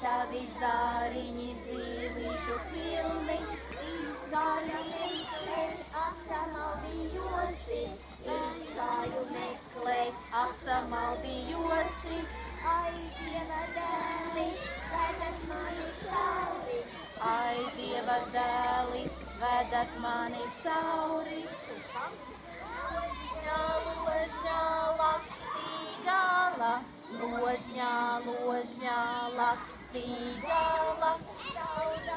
tavi zāriņi zīlīšu pilni, izgāju meklēt, apsamaldījosi, izgāju meklēt, apsamaldījosi, ai, Dieva dēli, vedat mani cauri, ai, Dieva dēli, vedat mani cauri. Ložņā, ložņā, lakstīgala, ložņā, ložņā, lakstīgala, cauri